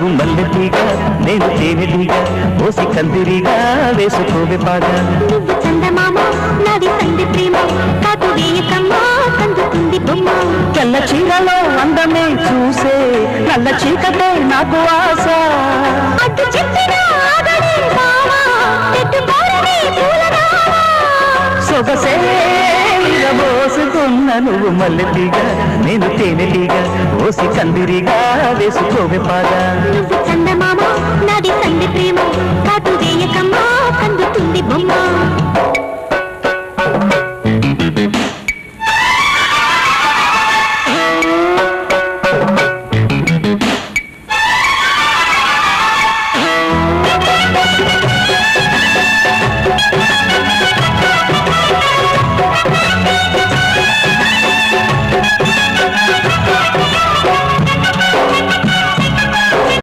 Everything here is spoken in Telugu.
నువ్వు మల్లెటీగా నేను తేనెటీగా ఓసి కందిరిగా వేసుకోవే పాగా నువ్వు చందమామ నాది సంధి ప్రేమ కాదు వేయకమ్మా కందుతుంది బొమ్మ తెల్ల చీరలో అందమే చూసే నల్ల చీకటే నాకు ఆశ అడ్డు చెప్పిన ఆగడే బావా పెట్టుకోరని పూలరావా సొగసే మోసుకున్న నువ్వు మల్లెటీగా నేను తేనెటీగా ఓసి కందిరిగా వేసుకోవే పాగా నువ్వు చందమామ నాది సంధి ప్రేమ కాదు వేయకమ్మా కందుతుంది బొమ్మ